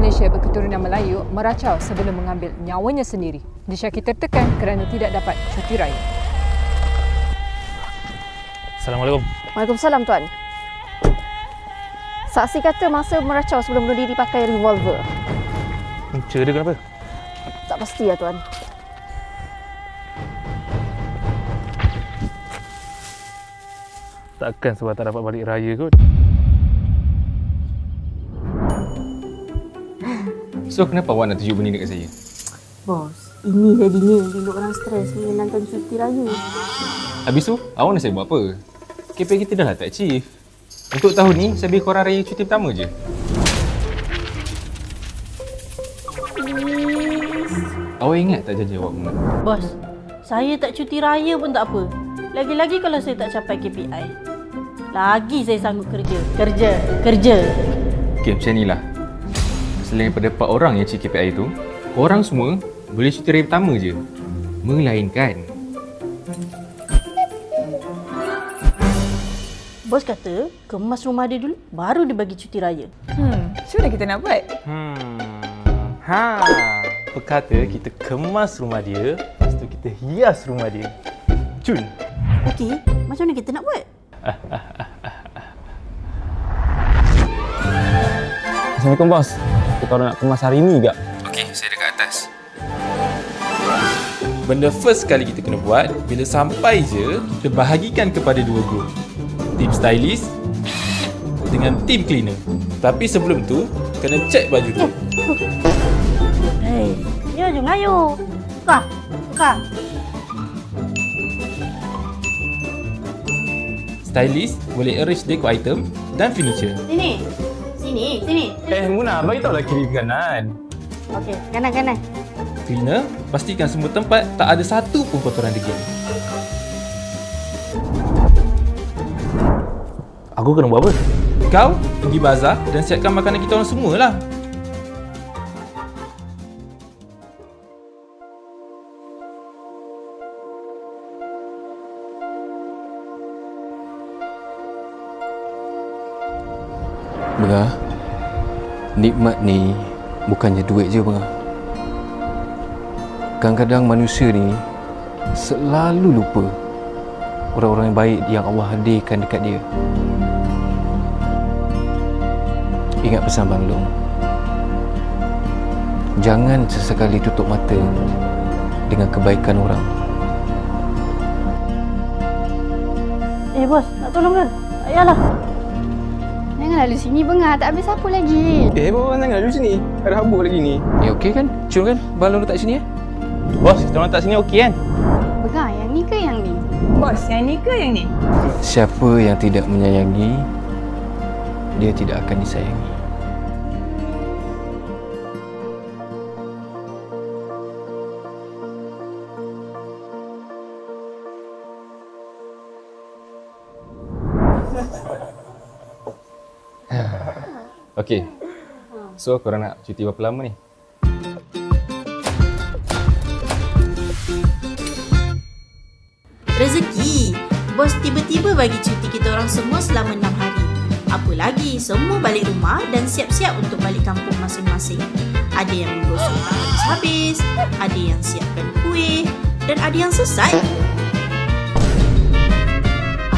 Malaysia berketurunan Melayu meracau sebelum mengambil nyawanya sendiri. Disyaki tertekan kerana tidak dapat cuti raya. Assalamualaikum. Waalaikumsalam, Tuan. Saksi kata masa meracau sebelum bunuh diri pakai revolver. Punca dia kenapa? Tak pasti ya, Tuan. Takkan sebab tak dapat balik raya kot. So, kenapa awak nak tunjuk benda ni dekat saya? Bos, ini jadinya bila orang stres menyenangkan cuti raya. Habis tu, awak nak saya buat apa? KPI kita dah lah tak achieve. Untuk tahun ni, saya bagi korang raya cuti pertama je. Awak ingat tak janji awak Muna? Bos, saya tak cuti raya pun tak apa. Lagi-lagi kalau saya tak capai KPI. Lagi saya sanggup kerja. Kerja. Okay, macam ni lah. Selain daripada 4 orang yang achieve KPI tu, korang semua boleh cuti raya pertama je. Melainkan Bos kata, kemas rumah dia dulu, baru dia bagi cuti raya. Sudah kita nak buat. Berkata kita kemas rumah dia, lepas tu kita hias rumah dia. Cun. Okey, macam mana kita nak buat? Assalamualaikum, bos. Kita orang nak kemas hari ni juga. okey, saya dekat atas. Benda first kali kita kena buat, bila sampai je, kita bahagikan kepada 2 grup. Tim stylist dengan tim cleaner. Tapi sebelum tu, kena check baju tu. Hei, ya jom ayo. Tukar. Stylist boleh arrange decor item dan furniture. Sini. Muna, bagi tahu lah kiri ke kanan. Okey, kanan. Cleaner, pastikan semua tempat tak ada satu pun kotoran degil. Aku kena buat apa? Kau pergi bazar dan siapkan makanan kita orang semualah. Bengah, nikmat ni bukannya duit je, Bengah. Kadang-kadang manusia ni selalu lupa orang-orang yang baik yang Allah hadirkan dekat dia. Ingat pesan Bang Long. Jangan sesekali tutup mata dengan kebaikan orang. Bos, nak tolong ke? Ayalah. Jangan lalu sini, Bengah. Tak habis apa lagi. Bos, jangan dulu sini. Ada habuk lagi ni. Okey kan? Cun kan? Balon letak sini Bos, kita orang letak sini okey kan? Bengah, yang ni ke yang ni? Bos, yang ni ke yang ni? Siapa yang tidak menyayangi, dia tidak akan disayangi. Okey. So, korang nak cuti berapa lama ni? Rezeki. Bos tiba-tiba bagi cuti kita orang semua selama 6 hari. Apa lagi, semua balik rumah dan siap-siap untuk balik kampung masing-masing. Ada yang menggosok tak habis-habis, ada yang siapkan kuih dan ada yang sesat.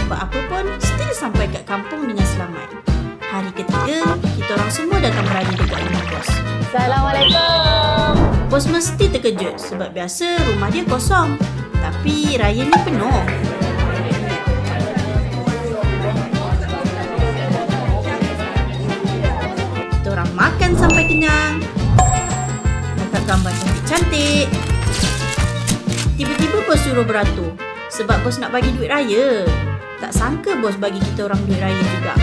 Apa-apa pun, still sampai kat kampung dengan selamat. Hari ketiga, kita orang semua datang berada dekat rumah bos. Assalamualaikum. Bos mesti terkejut sebab biasa rumah dia kosong. Tapi raya ni penuh. Kita orang makan sampai kenyang. Angkat gambar cantik-cantik. Tiba-tiba bos suruh beratur sebab bos nak bagi duit raya. Tak sangka bos bagi kita orang duit raya juga.